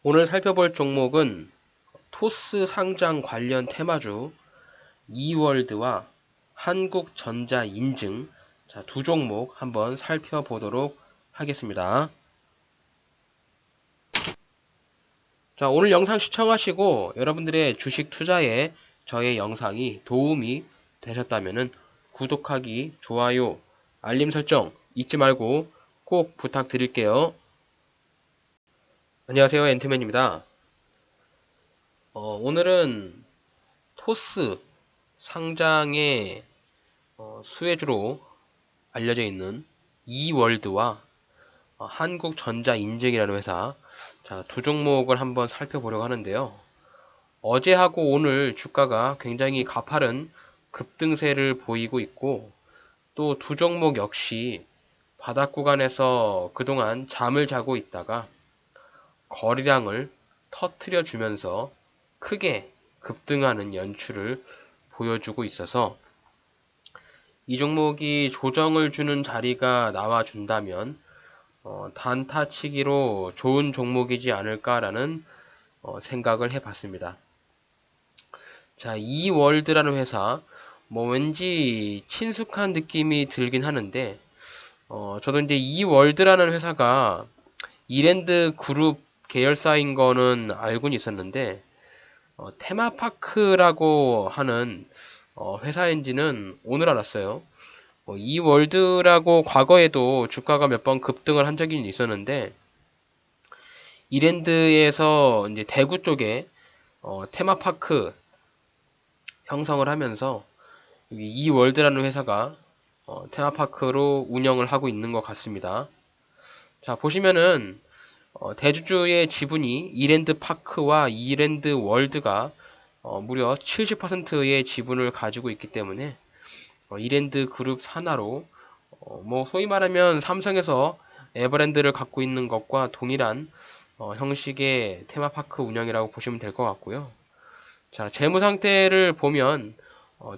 오늘 살펴볼 종목은 토스 상장 관련 테마주 이월드와 한국전자 인증, 두 종목 한번 살펴보도록 하겠습니다. 오늘 영상 시청하시고 여러분들의 주식 투자에 저의 영상이 도움이 되셨다면 구독하기, 좋아요, 알림 설정 잊지 말고 꼭 부탁드릴게요. 안녕하세요, 앤트맨입니다. 오늘은 토스 상장의 수혜주로 알려져 있는 이월드와 한국전자인증이라는 회사, 두 종목을 한번 살펴보려고 하는데요. 어제하고 오늘 주가가 굉장히 가파른 급등세를 보이고 있고, 또 두 종목 역시 바닥 구간에서 그동안 잠을 자고 있다가 거래량을 터트려 주면서 크게 급등하는 연출을 보여주고 있어서 이 종목이 조정을 주는 자리가 나와준다면 단타치기로 좋은 종목이지 않을까라는 생각을 해봤습니다. 이월드라는 회사 왠지 친숙한 느낌이 들긴 하는데 저도 이제 이월드라는 회사가 이랜드 그룹 계열사인 거는 알고는 있었는데 테마파크라고 하는 회사인지는 오늘 알았어요. 이월드라고 과거에도 주가가 몇 번 급등을 한 적이 있었는데 이랜드에서 이제 대구 쪽에 테마파크 형성을 하면서 이월드라는 회사가 테마파크로 운영을 하고 있는 것 같습니다. 보시면은 대주주의 지분이 이랜드 파크와 이랜드 월드가 무려 70%의 지분을 가지고 있기 때문에 이랜드 그룹 산하로 소위 말하면 삼성에서 에버랜드를 갖고 있는 것과 동일한 형식의 테마파크 운영이라고 보시면 될 것 같고요. 재무 상태를 보면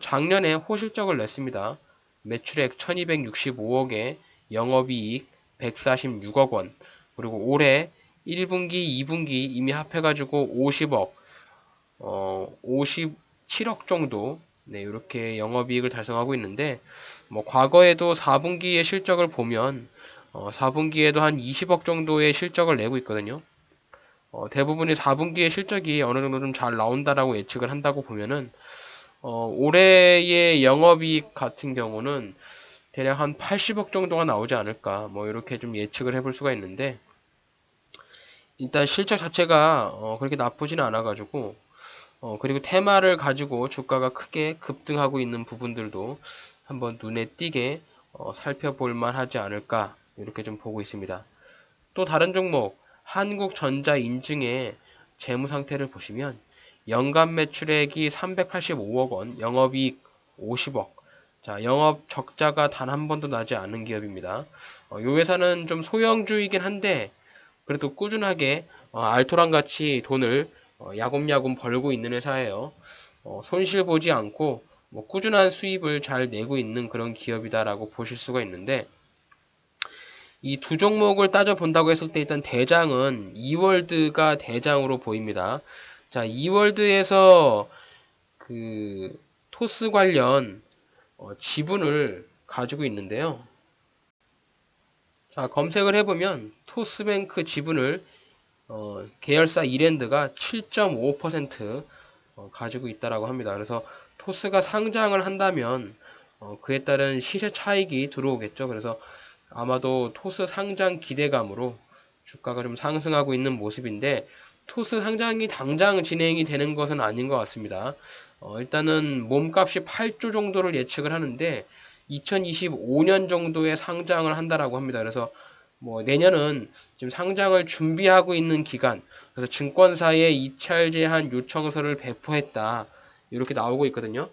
작년에 호실적을 냈습니다. 매출액 1265억에 영업이익 146억 원, 그리고 올해 1분기, 2분기 이미 합해가지고 50억, 57억 정도, 이렇게 영업이익을 달성하고 있는데, 과거에도 4분기의 실적을 보면, 4분기에도 한 20억 정도의 실적을 내고 있거든요. 대부분이 4분기의 실적이 어느 정도 좀 잘 나온다라고 예측을 한다고 보면은, 올해의 영업이익 같은 경우는 대략 한 80억 정도가 나오지 않을까, 이렇게 좀 예측을 해볼 수가 있는데, 일단 실적 자체가 그렇게 나쁘지는 않아가지고 그리고 테마를 가지고 주가가 크게 급등하고 있는 부분들도 한번 눈에 띄게 살펴볼 만하지 않을까 이렇게 좀 보고 있습니다. 또 다른 종목 한국전자인증의 재무 상태를 보시면 연간 매출액이 385억 원, 영업이익 50억. 영업 적자가 단 한 번도 나지 않은 기업입니다. 이 회사는 좀 소형주이긴 한데 그래도 꾸준하게 알토란 같이 돈을 야금야금 벌고 있는 회사예요. 손실 보지 않고 꾸준한 수입을 잘 내고 있는 그런 기업이다라고 보실 수가 있는데 이 두 종목을 따져 본다고 했을 때 일단 대장은 이월드가 대장으로 보입니다. 이월드에서 그 토스 관련 지분을 가지고 있는데요. 검색을 해보면 토스뱅크 지분을 계열사 이랜드가 7.5% 가지고 있다라고 합니다. 그래서 토스가 상장을 한다면 그에 따른 시세 차익이 들어오겠죠. 그래서 아마도 토스 상장 기대감으로 주가가 좀 상승하고 있는 모습인데 토스 상장이 당장 진행이 되는 것은 아닌 것 같습니다. 일단은 몸값이 8조 정도를 예측을 하는데 2025년 정도에 상장을 한다라고 합니다. 그래서 내년은 지금 상장을 준비하고 있는 기간, 그래서 증권사에 입찰 제한 요청서를 배포했다. 이렇게 나오고 있거든요.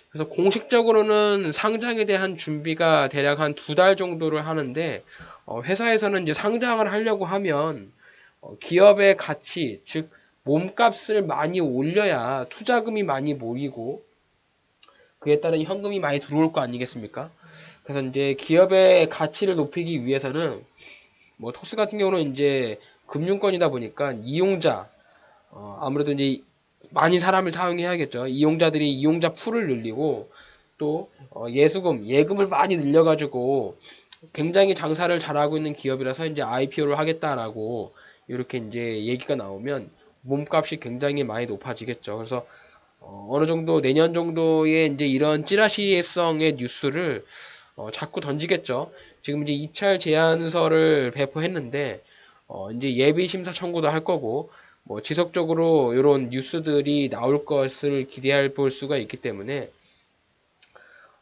그래서 공식적으로는 상장에 대한 준비가 대략 한 2달 정도를 하는데, 회사에서는 이제 상장을 하려고 하면, 기업의 가치, 즉, 몸값을 많이 올려야 투자금이 많이 모이고, 그에 따른 현금이 많이 들어올 거 아니겠습니까? 그래서 이제 기업의 가치를 높이기 위해서는 토스 같은 경우는 이제 금융권이다 보니까 이용자, 아무래도 이제 많이 사람을 사용해야겠죠. 이용자들이 이용자 풀을 늘리고 또 예금을 많이 늘려가지고 굉장히 장사를 잘하고 있는 기업이라서 이제 IPO를 하겠다라고 이렇게 이제 얘기가 나오면 몸값이 굉장히 많이 높아지겠죠. 그래서 어느 정도 내년 정도에 이제 이런 찌라시성의 뉴스를 자꾸 던지겠죠. 지금 이제 입찰 제안서를 배포했는데 이제 예비 심사 청구도 할 거고 뭐 지속적으로 이런 뉴스들이 나올 것을 기대할 볼 수가 있기 때문에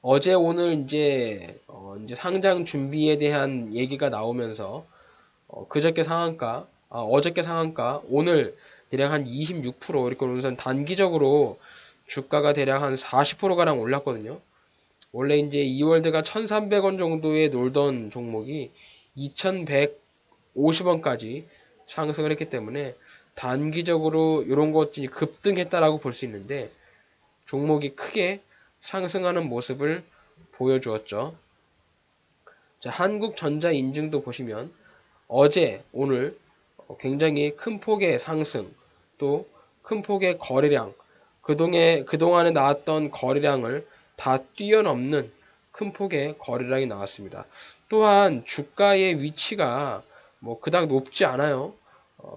어제 오늘 이제 상장 준비에 대한 얘기가 나오면서 그저께 상한가, 어저께 상한가, 오늘 대략 한 26% 이렇게 우선 단기적으로 주가가 대략 한 40%가량 올랐거든요. 원래 이제 이월드가 1,300원 정도에 놀던 종목이 2,150원까지 상승을 했기 때문에 단기적으로 이런 것들이 급등했다라고 볼 수 있는데 종목이 크게 상승하는 모습을 보여주었죠. 자, 한국전자 인증도 보시면 어제, 오늘 굉장히 큰 폭의 상승, 또 큰 폭의 거래량, 그동안에 나왔던 거래량을 다 뛰어넘는 큰 폭의 거래량이 나왔습니다. 또한 주가의 위치가 뭐 그닥 높지 않아요.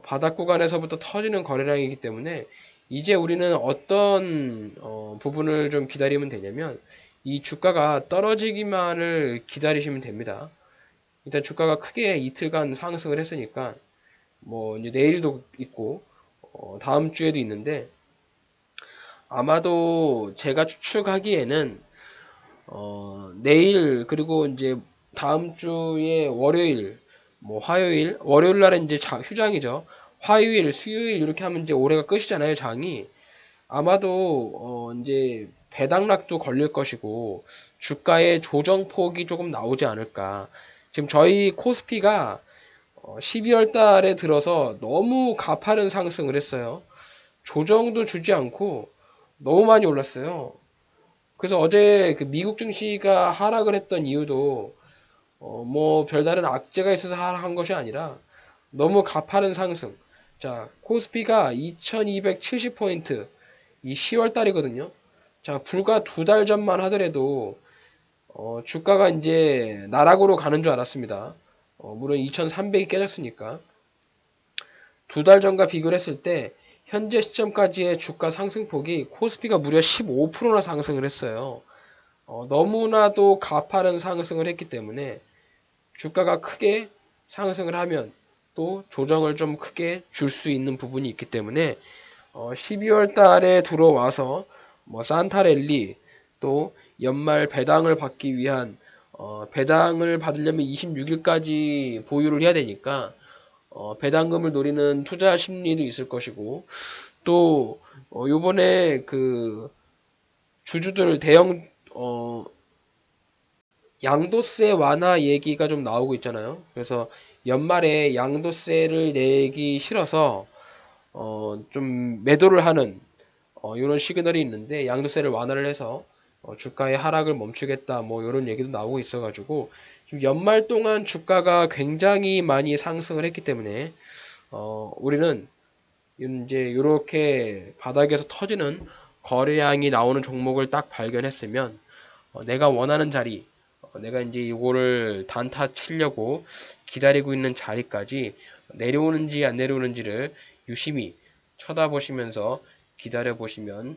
바닥 구간에서부터 터지는 거래량이기 때문에 이제 우리는 어떤 부분을 좀 기다리면 되냐면 이 주가가 떨어지기만을 기다리시면 됩니다. 일단 주가가 크게 이틀간 상승을 했으니까 뭐 이제 내일도 있고 다음 주에도 있는데 아마도 제가 추측하기에는 내일 그리고 이제 다음 주에 월요일 뭐 화요일 월요일 날은 이제 휴장이죠. 화요일 수요일 이렇게 하면 이제 올해가 끝이잖아요. 장이 아마도 이제 배당락도 걸릴 것이고 주가의 조정폭이 조금 나오지 않을까. 지금 저희 코스피가 12월 달에 들어서 너무 가파른 상승을 했어요. 조정도 주지 않고 너무 많이 올랐어요. 그래서 어제 그 미국 증시가 하락을 했던 이유도 뭐 별다른 악재가 있어서 하락한 것이 아니라 너무 가파른 상승. 자, 코스피가 2270포인트 이 10월 달이거든요. 자, 불과 2달 전만 하더라도 주가가 이제 나락으로 가는 줄 알았습니다. 물론 2300이 깨졌으니까. 2달 전과 비교를 했을 때 현재 시점까지의 주가 상승폭이 코스피가 무려 15%나 상승을 했어요. 너무나도 가파른 상승을 했기 때문에 주가가 크게 상승을 하면 또 조정을 좀 크게 줄 수 있는 부분이 있기 때문에 12월 달에 들어와서 뭐 산타랠리 또 연말 배당을 받기 위한 배당을 받으려면 26일까지 보유를 해야 되니까 배당금을 노리는 투자 심리도 있을 것이고 또 요번에 그 주주들 대형 양도세 완화 얘기가 좀 나오고 있잖아요. 그래서 연말에 양도세를 내기 싫어서 좀 매도를 하는 이런 시그널이 있는데 양도세를 완화를 해서 주가의 하락을 멈추겠다 뭐 이런 얘기도 나오고 있어가지고 지금 연말 동안 주가가 굉장히 많이 상승을 했기 때문에 우리는 이제 이렇게 바닥에서 터지는 거래량이 나오는 종목을 딱 발견했으면 내가 원하는 자리 내가 이제 이거를 단타 치려고 기다리고 있는 자리까지 내려오는지 안 내려오는지를 유심히 쳐다보시면서 기다려 보시면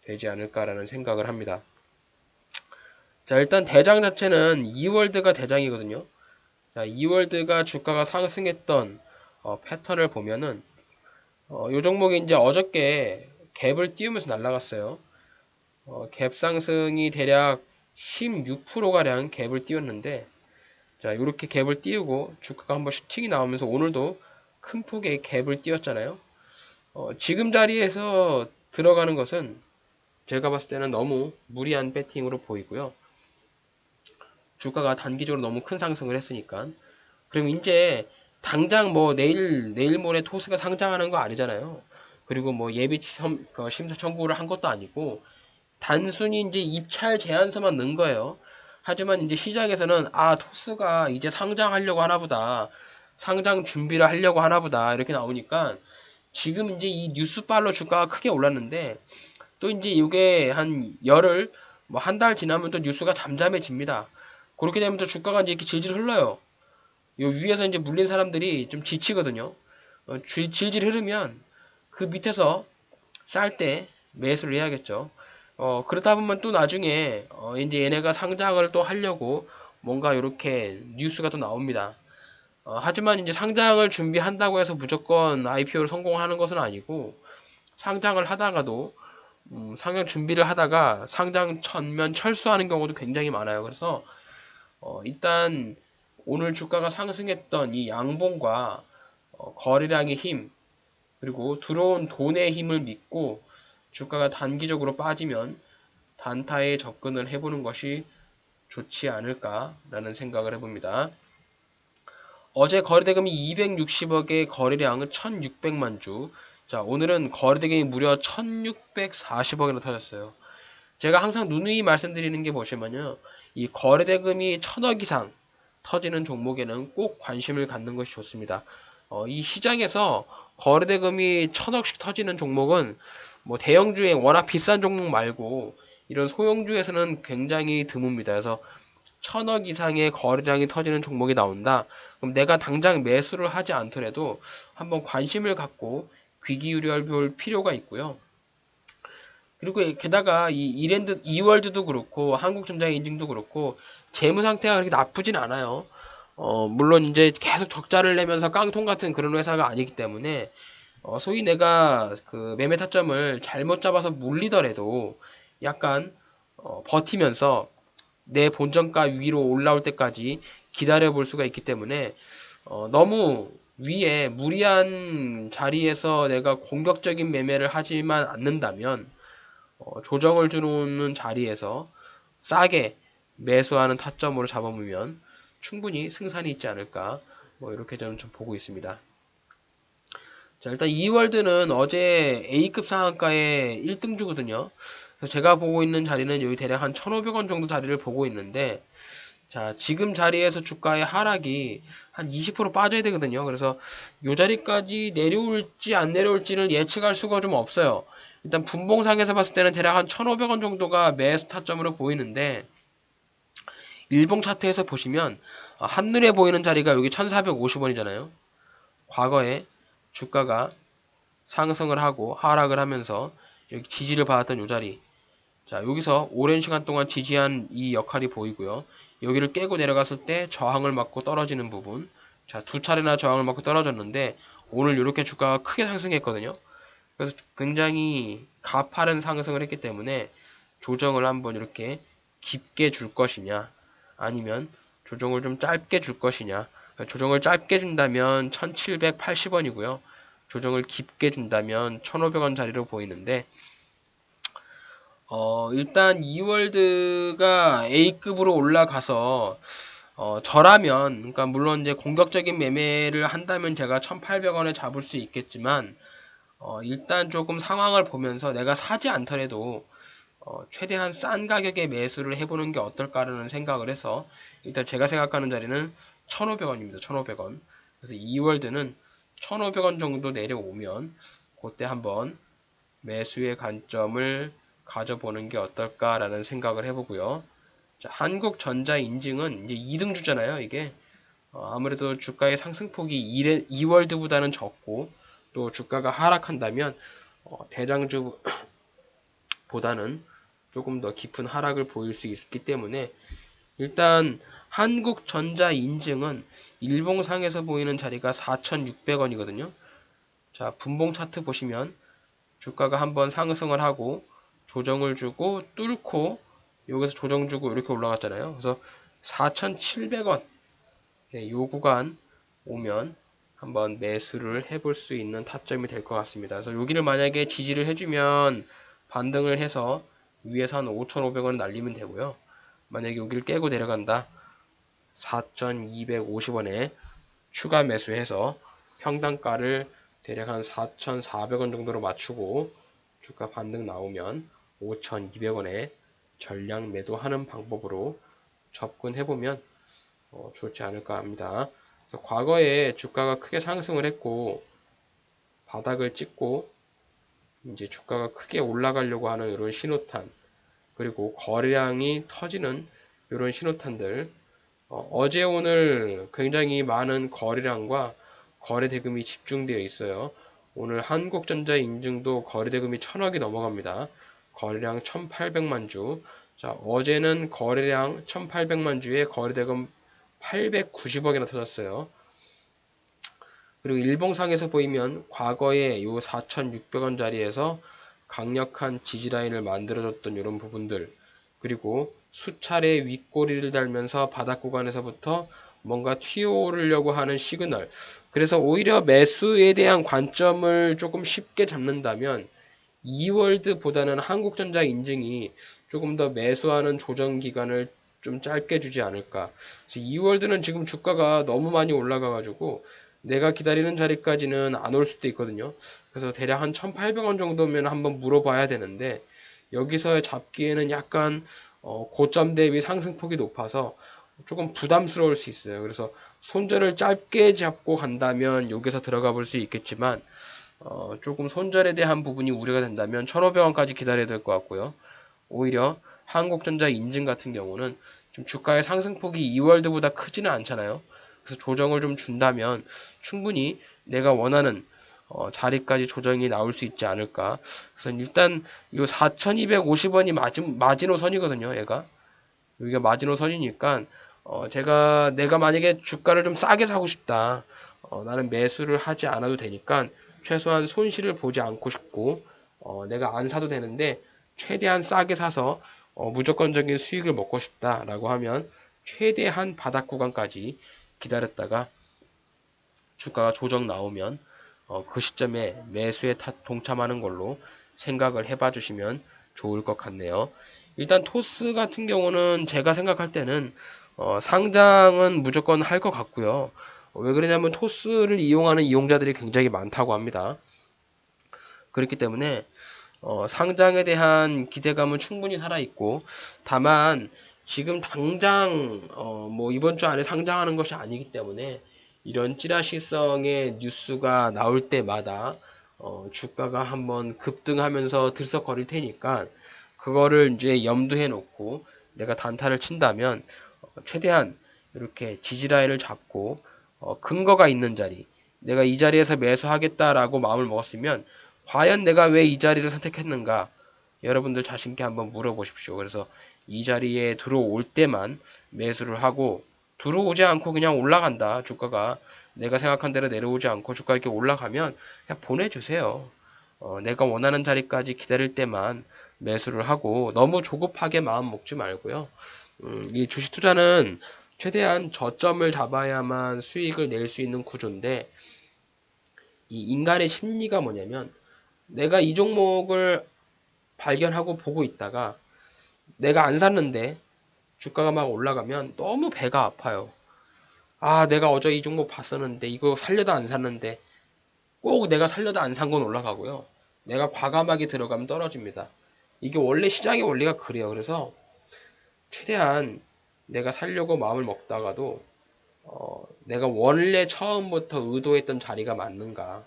되지 않을까라는 생각을 합니다. 자, 일단 대장 자체는 이월드가 대장이거든요. 자, 이월드가 주가가 상승했던 패턴을 보면은 요 종목이 이제 어저께 갭을 띄우면서 날아갔어요. 갭 상승이 대략 16%가량 갭을 띄웠는데 자, 이렇게 갭을 띄우고 주가가 한번 슈팅이 나오면서 오늘도 큰 폭의 갭을 띄웠잖아요. 지금 자리에서 들어가는 것은 제가 봤을 때는 너무 무리한 배팅으로 보이고요. 주가가 단기적으로 너무 큰 상승을 했으니까. 그럼 이제 당장 뭐 내일 모레 토스가 상장하는 거 아니잖아요. 그리고 뭐 예비 심사 청구를 한 것도 아니고 단순히 이제 입찰 제안서만 넣은 거예요. 하지만 이제 시장에서는 토스가 이제 상장하려고 하나 보다. 상장 준비를 하려고 하나 보다 이렇게 나오니까 지금 이제 이 뉴스발로 주가가 크게 올랐는데 또 이제 이게 한 열흘 뭐 한 달 지나면 또 뉴스가 잠잠해집니다. 그렇게 되면 또 주가가 이제 이렇게 질질 흘러요. 요 위에서 이제 물린 사람들이 좀 지치거든요. 질질 흐르면 그 밑에서 쌀 때 매수를 해야겠죠. 그러다 보면 또 나중에 이제 얘네가 상장을 또 하려고 뭔가 이렇게 뉴스가 또 나옵니다. 하지만 이제 상장을 준비한다고 해서 무조건 IPO를 성공하는 것은 아니고 상장을 하다가도 상장 준비를 하다가 상장 전면 철수하는 경우도 굉장히 많아요. 그래서 일단 오늘 주가가 상승했던 이 양봉과 거래량의 힘 그리고 들어온 돈의 힘을 믿고 주가가 단기적으로 빠지면 단타에 접근을 해보는 것이 좋지 않을까라는 생각을 해봅니다. 어제 거래대금이 260억의 거래량은 1600만 주. 자, 오늘은 거래대금이 무려 1640억이나 터졌어요. 제가 항상 누누이 말씀드리는 게 뭐시면요. 이 거래대금이 1000억 이상 터지는 종목에는 꼭 관심을 갖는 것이 좋습니다. 이 시장에서 거래대금이 1000억씩 터지는 종목은 뭐 대형주에 워낙 비싼 종목 말고 이런 소형주에서는 굉장히 드뭅니다. 그래서 1000억 이상의 거래량이 터지는 종목이 나온다. 그럼 내가 당장 매수를 하지 않더라도 한번 관심을 갖고 귀 기울여 볼 필요가 있고요. 그리고 게다가 이 이랜드, 이월드도 그렇고 한국전자인증도 그렇고 재무 상태가 그렇게 나쁘진 않아요. 물론 이제 계속 적자를 내면서 깡통 같은 그런 회사가 아니기 때문에 소위 내가 그 매매 타점을 잘못 잡아서 물리더라도 약간 버티면서 내 본전가 위로 올라올 때까지 기다려 볼 수가 있기 때문에 너무 위에 무리한 자리에서 내가 공격적인 매매를 하지만 않는다면 조정을 주는 자리에서 싸게 매수하는 타점으로 잡아보면 충분히 승산이 있지 않을까 뭐 이렇게 저는 좀 보고 있습니다. 자, 일단 이월드는 어제 A급 상한가의 1등주거든요. 그래서 제가 보고 있는 자리는 여기 대략 한 1,500원 정도 자리를 보고 있는데 자, 지금 자리에서 주가의 하락이 한 20% 빠져야 되거든요. 그래서 이 자리까지 내려올지 안 내려올지를 예측할 수가 좀 없어요. 일단 분봉상에서 봤을 때는 대략 한 1,500원 정도가 매수 타점으로 보이는데 일봉 차트에서 보시면 한눈에 보이는 자리가 여기 1,450원이잖아요. 과거에 주가가 상승을 하고 하락을 하면서 이렇게 지지를 받았던 이 자리. 자, 여기서 오랜 시간 동안 지지한 이 역할이 보이고요. 여기를 깨고 내려갔을 때 저항을 맞고 떨어지는 부분. 자, 두 차례나 저항을 맞고 떨어졌는데 오늘 이렇게 주가가 크게 상승했거든요. 그래서 굉장히 가파른 상승을 했기 때문에 조정을 한번 이렇게 깊게 줄 것이냐 아니면 조정을 좀 짧게 줄 것이냐. 조정을 짧게 준다면 1780원이고요. 조정을 깊게 준다면 1500원 자리로 보이는데 일단 이월드가 A급으로 올라가서 저라면 그러니까 물론 이제 공격적인 매매를 한다면 제가 1800원에 잡을 수 있겠지만 일단 조금 상황을 보면서 내가 사지 않더라도 최대한 싼 가격에 매수를 해보는 게 어떨까라는 생각을 해서 일단 제가 생각하는 자리는 1500원입니다. 1500원. 그래서 이월드는 1500원 정도 내려오면 그때 한번 매수의 관점을 가져보는 게 어떨까라는 생각을 해보고요. 자, 한국전자인증은 이제 2등주잖아요. 이게 아무래도 주가의 상승폭이 이월드보다는 적고 또 주가가 하락한다면 대장주보다는 조금 더 깊은 하락을 보일 수 있기 때문에 일단 한국전자인증은 일봉상에서 보이는 자리가 4,600원이거든요. 자, 분봉 차트 보시면 주가가 한번 상승을 하고 조정을 주고 뚫고 여기서 조정 주고 이렇게 올라갔잖아요. 그래서 4,700원 네, 요 구간 오면 한번 매수를 해볼 수 있는 타점이 될 것 같습니다. 그래서 여기를 만약에 지지를 해주면 반등을 해서 위에서 한 5,500원 날리면 되고요. 만약에 여기를 깨고 내려간다 4,250원에 추가 매수해서 평단가를 대략 한 4,400원 정도로 맞추고 주가 반등 나오면 5,200원에 전량 매도하는 방법으로 접근해보면 좋지 않을까 합니다. 그래서 과거에 주가가 크게 상승을 했고 바닥을 찍고 이제 주가가 크게 올라가려고 하는 이런 신호탄, 그리고 거래량이 터지는 이런 신호탄들, 어제 오늘 굉장히 많은 거래량과 거래 대금이 집중되어 있어요. 오늘 한국전자 인증도 거래 대금이 1000억이 넘어갑니다. 거래량 1800만 주. 자, 어제는 거래량 1800만 주에 거래 대금 890억이나 터졌어요. 그리고 일봉상에서 보이면 과거에 요 4,600원 자리에서 강력한 지지라인을 만들어줬던 이런 부분들, 그리고 수차례 윗꼬리를 달면서 바닥 구간에서부터 뭔가 튀어오르려고 하는 시그널. 그래서 오히려 매수에 대한 관점을 조금 쉽게 잡는다면 이월드보다는 한국전자 인증이 조금 더 매수하는 조정 기간을 좀 짧게 주지 않을까. 그래서 이월드는 지금 주가가 너무 많이 올라가가지고 내가 기다리는 자리까지는 안 올 수도 있거든요. 그래서 대략 한 1,800원 정도면 한번 물어봐야 되는데 여기서 잡기에는 약간 고점 대비 상승폭이 높아서 조금 부담스러울 수 있어요. 그래서 손절을 짧게 잡고 간다면 여기서 들어가 볼 수 있겠지만 조금 손절에 대한 부분이 우려가 된다면 1,500원까지 기다려야 될 것 같고요. 오히려 한국전자 인증 같은 경우는 좀 주가의 상승폭이 2월드보다 크지는 않잖아요. 그래서 조정을 좀 준다면 충분히 내가 원하는 자리까지 조정이 나올 수 있지 않을까. 그래서 일단 이 4,250원이 마지노선이거든요. 얘가 여기가 마지노선이니까 내가 만약에 주가를 좀 싸게 사고 싶다. 나는 매수를 하지 않아도 되니까 최소한 손실을 보지 않고 싶고 내가 안 사도 되는데 최대한 싸게 사서 무조건적인 수익을 먹고 싶다라고 하면 최대한 바닥 구간까지 기다렸다가 주가가 조정 나오면 그 시점에 매수에 동참하는 걸로 생각을 해봐 주시면 좋을 것 같네요. 일단 토스 같은 경우는 제가 생각할 때는 상장은 무조건 할 것 같고요. 왜 그러냐면 토스를 이용하는 이용자들이 굉장히 많다고 합니다. 그렇기 때문에 상장에 대한 기대감은 충분히 살아있고, 다만 지금 당장 뭐 이번 주 안에 상장하는 것이 아니기 때문에 이런 찌라시성의 뉴스가 나올 때마다 주가가 한번 급등하면서 들썩거릴 테니까 그거를 이제 염두해 놓고 내가 단타를 친다면 최대한 이렇게 지지라인을 잡고 근거가 있는 자리, 내가 이 자리에서 매수하겠다라고 마음을 먹었으면 과연 내가 왜 이 자리를 선택했는가? 여러분들 자신께 한번 물어보십시오. 그래서 이 자리에 들어올 때만 매수를 하고 들어오지 않고 그냥 올라간다. 주가가 내가 생각한 대로 내려오지 않고 주가 이렇게 올라가면 그냥 보내주세요. 내가 원하는 자리까지 기다릴 때만 매수를 하고 너무 조급하게 마음 먹지 말고요. 이 주식 투자는 최대한 저점을 잡아야만 수익을 낼 수 있는 구조인데 이 인간의 심리가 뭐냐면 내가 이 종목을 발견하고 보고 있다가 내가 안 샀는데 주가가 막 올라가면 너무 배가 아파요. 아, 내가 어제 이 종목 봤었는데 이거 살려도 안 샀는데 꼭 내가 살려도 안 산 건 올라가고요. 내가 과감하게 들어가면 떨어집니다. 이게 원래 시장의 원리가 그래요. 그래서 최대한 내가 살려고 마음을 먹다가도 내가 원래 처음부터 의도했던 자리가 맞는가,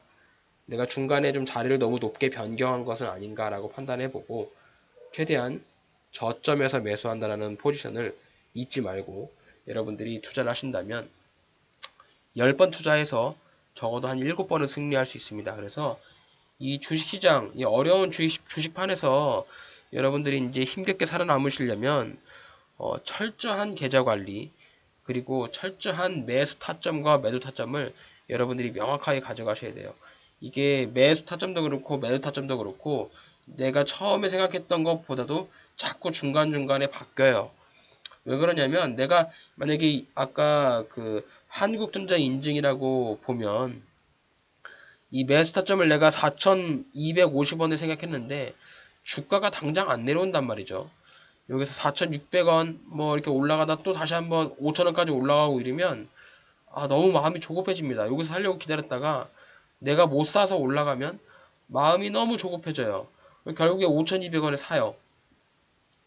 내가 중간에 좀 자리를 너무 높게 변경한 것은 아닌가라고 판단해보고 최대한 저점에서 매수한다라는 포지션을 잊지 말고 여러분들이 투자를 하신다면 10번 투자해서 적어도 한 7번은 승리할 수 있습니다. 그래서 이 주식시장, 이 어려운 주식판에서 여러분들이 이제 힘겹게 살아남으시려면 철저한 계좌 관리, 그리고 철저한 매수 타점과 매도 타점을 여러분들이 명확하게 가져가셔야 돼요. 이게 매수 타점도 그렇고 매도 타점도 그렇고 내가 처음에 생각했던 것보다도 자꾸 중간중간에 바뀌어요. 왜 그러냐면 내가 만약에 아까 그 한국전자 인증이라고 보면 이 매수 타점을 내가 4,250원에 생각했는데 주가가 당장 안 내려온단 말이죠. 여기서 4,600원 뭐 이렇게 올라가다 또 다시 한번 5,000원까지 올라가고 이러면 너무 마음이 조급해집니다. 여기서 살려고 기다렸다가 내가 못 사서 올라가면 마음이 너무 조급해져요. 결국에 5,200원에 사요.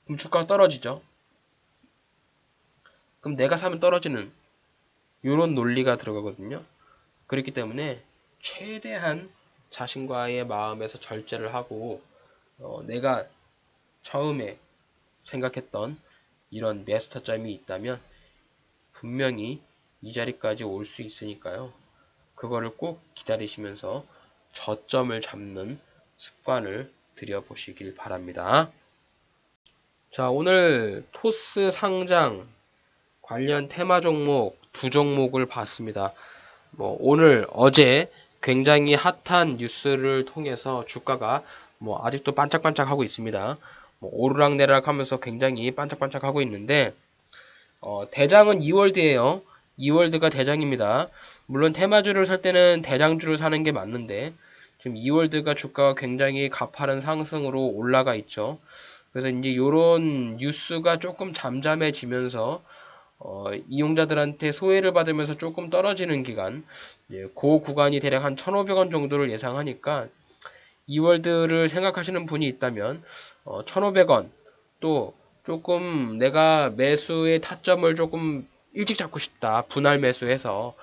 그럼 주가가 떨어지죠. 그럼 내가 사면 떨어지는 이런 논리가 들어가거든요. 그렇기 때문에 최대한 자신과의 마음에서 절제를 하고 내가 처음에 생각했던 이런 마스터점이 있다면 분명히 이 자리까지 올 수 있으니까요. 그거를 꼭 기다리시면서 저점을 잡는 습관을 들여보시길 바랍니다. 자, 오늘 토스 상장 관련 테마 종목 두 종목을 봤습니다. 오늘 어제 굉장히 핫한 뉴스를 통해서 주가가 아직도 반짝반짝하고 있습니다. 오르락내리락 하면서 굉장히 반짝반짝하고 있는데 대장은 이월드예요. 이월드가 대장입니다. 물론 테마주를 살 때는 대장주를 사는 게 맞는데 지금 이월드가 주가가 굉장히 가파른 상승으로 올라가 있죠. 그래서 이제 요런 뉴스가 조금 잠잠해지면서 이용자들한테 소외를 받으면서 조금 떨어지는 기간, 그 구간이 대략 한 1,500원 정도를 예상하니까 이월드를 생각하시는 분이 있다면 1,500원 또 조금 내가 매수의 타점을 조금 일찍 잡고 싶다. 분할 매수해서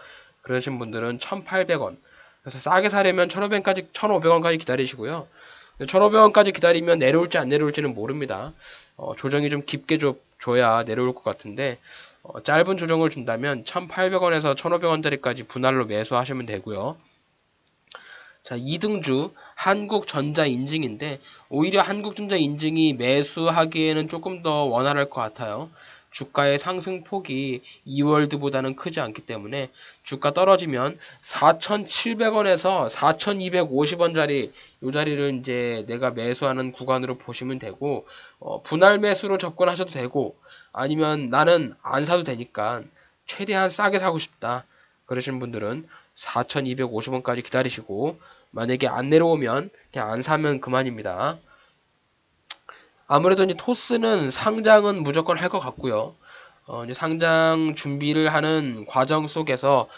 그러신 분들은 1,800원. 그래서 싸게 사려면 1,500원까지 1,500원까지 기다리시고요. 1,500원까지 기다리면 내려올지 안 내려올지는 모릅니다. 조정이 좀 깊게 줘야 내려올 것 같은데 짧은 조정을 준다면 1,800원에서 1,500원짜리까지 분할로 매수하시면 되고요. 자, 2등주 한국전자 인증인데 오히려 한국전자 인증이 매수하기에는 조금 더 원활할 것 같아요. 주가의 상승폭이 이월드보다는 크지 않기 때문에 주가 떨어지면 4,700원에서 4,250원짜리 이 자리를 이제 내가 매수하는 구간으로 보시면 되고 분할 매수로 접근하셔도 되고 아니면 나는 안 사도 되니까 최대한 싸게 사고 싶다. 그러신 분들은 4,250원까지 기다리시고 만약에 안 내려오면 그냥 안 사면 그만입니다. 아무래도 이제 토스는 상장은 무조건 할 것 같고요. 이제 상장 준비를 하는 과정 속에서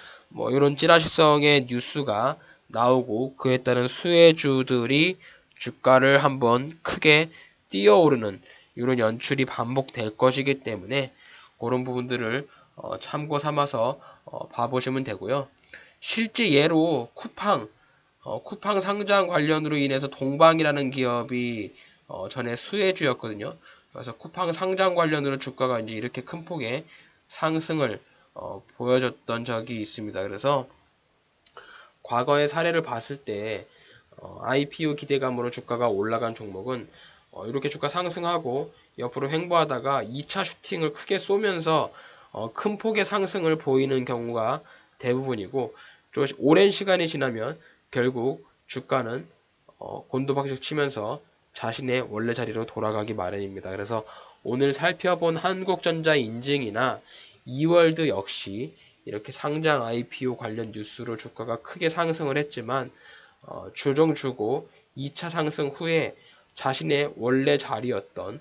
이런 찌라시성의 뉴스가 나오고 그에 따른 수혜주들이 주가를 한번 크게 뛰어오르는 이런 연출이 반복될 것이기 때문에 그런 부분들을 참고 삼아서 봐보시면 되고요. 실제 예로 쿠팡 상장 관련으로 인해서 동방이라는 기업이 전에 수혜주였거든요. 그래서 쿠팡 상장 관련으로 주가가 이제 이렇게 큰 폭의 상승을 보여줬던 적이 있습니다. 그래서 과거의 사례를 봤을 때 IPO 기대감으로 주가가 올라간 종목은 이렇게 주가 상승하고 옆으로 횡보하다가 2차 슈팅을 크게 쏘면서 큰 폭의 상승을 보이는 경우가 대부분이고 좀 오랜 시간이 지나면 결국 주가는 곤도박질 치면서 자신의 원래 자리로 돌아가기 마련입니다. 그래서 오늘 살펴본 한국전자 인증이나 이월드 역시 이렇게 상장 IPO 관련 뉴스로 주가가 크게 상승을 했지만 조정 주고 2차 상승 후에 자신의 원래 자리였던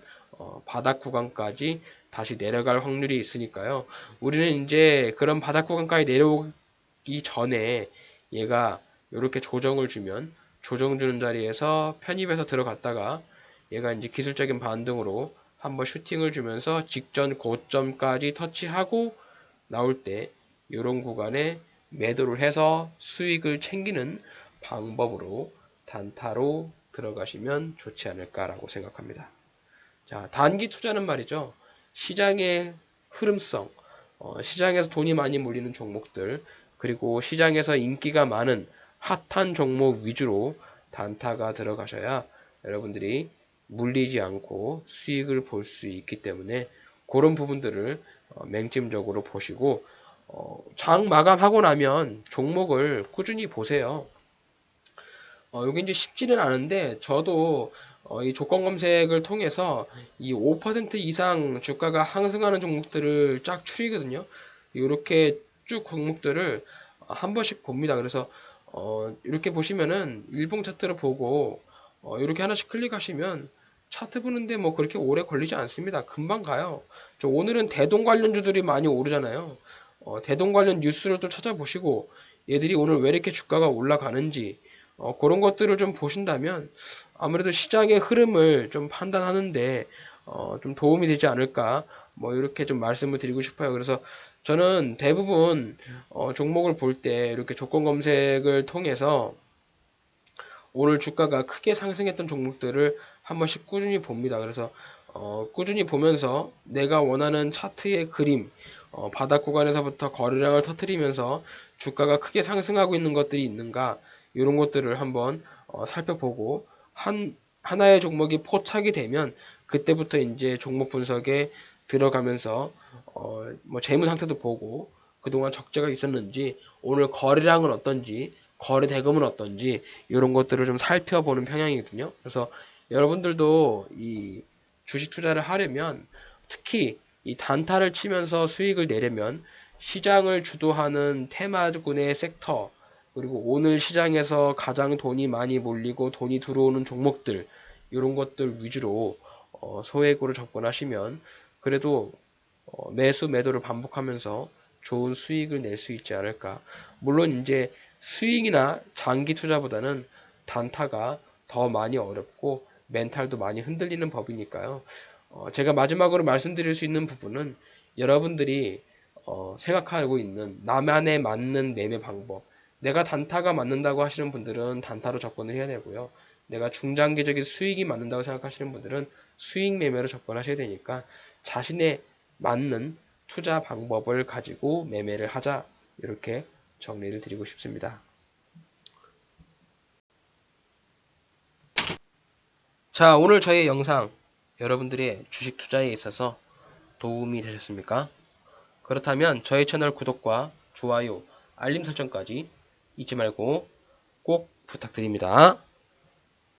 바닥 구간까지 다시 내려갈 확률이 있으니까요. 우리는 이제 그런 바닥 구간까지 내려오기 전에 얘가 이렇게 조정을 주면 조정 주는 자리에서 편입해서 들어갔다가 얘가 이제 기술적인 반등으로 한번 슈팅을 주면서 직전 고점까지 터치하고 나올 때 이런 구간에 매도를 해서 수익을 챙기는 방법으로 단타로 들어가시면 좋지 않을까라고 생각합니다. 자, 단기 투자는 말이죠. 시장의 흐름성, 시장에서 돈이 많이 몰리는 종목들, 그리고 시장에서 인기가 많은 핫한 종목 위주로 단타가 들어가셔야 여러분들이 물리지 않고 수익을 볼 수 있기 때문에 그런 부분들을 맹점적으로 보시고 장 마감하고 나면 종목을 꾸준히 보세요. 여기 이제 쉽지는 않은데 저도 이 조건 검색을 통해서 이 5% 이상 주가가 상승하는 종목들을 쫙 추리거든요. 이렇게 쭉 종목들을 한 번씩 봅니다. 그래서 이렇게 보시면은 일봉 차트를 보고 이렇게 하나씩 클릭하시면 차트 보는데 뭐 그렇게 오래 걸리지 않습니다. 금방 가요. 오늘은 대동 관련주들이 많이 오르잖아요. 대동 관련 뉴스를 또 찾아보시고 얘들이 오늘 왜 이렇게 주가가 올라가는지 그런 것들을 좀 보신다면 아무래도 시장의 흐름을 좀 판단하는데 좀 도움이 되지 않을까 이렇게 좀 말씀을 드리고 싶어요. 그래서 저는 대부분 종목을 볼 때 이렇게 조건 검색을 통해서 오늘 주가가 크게 상승했던 종목들을 한 번씩 꾸준히 봅니다. 그래서 꾸준히 보면서 내가 원하는 차트의 그림, 바닥 구간에서부터 거래량을 터뜨리면서 주가가 크게 상승하고 있는 것들이 있는가, 이런 것들을 한번 살펴보고 하나의 종목이 포착이 되면 그때부터 이제 종목 분석에 들어가면서 뭐 재무 상태도 보고 그동안 적자가 있었는지, 오늘 거래량은 어떤지, 거래 대금은 어떤지, 이런 것들을 좀 살펴보는 편향이거든요. 그래서 여러분들도 이 주식 투자를 하려면, 특히 이 단타를 치면서 수익을 내려면 시장을 주도하는 테마군의 섹터, 그리고 오늘 시장에서 가장 돈이 많이 몰리고 돈이 들어오는 종목들, 이런 것들 위주로 소액으로 접근하시면 그래도 매수 매도를 반복하면서 좋은 수익을 낼 수 있지 않을까. 물론 이제 스윙이나 장기 투자보다는 단타가 더 많이 어렵고 멘탈도 많이 흔들리는 법이니까요. 제가 마지막으로 말씀드릴 수 있는 부분은, 여러분들이 생각하고 있는 나만의 맞는 매매 방법, 내가 단타가 맞는다고 하시는 분들은 단타로 접근을 해야 되고요. 내가 중장기적인 수익이 맞는다고 생각하시는 분들은 수익 매매로 접근하셔야 되니까, 자신의 맞는 투자 방법을 가지고 매매를 하자, 이렇게 정리를 드리고 싶습니다. 자, 오늘 저희 영상 여러분들의 주식 투자에 있어서 도움이 되셨습니까? 그렇다면 저희 채널 구독과 좋아요, 알림 설정까지 잊지 말고 꼭 부탁드립니다.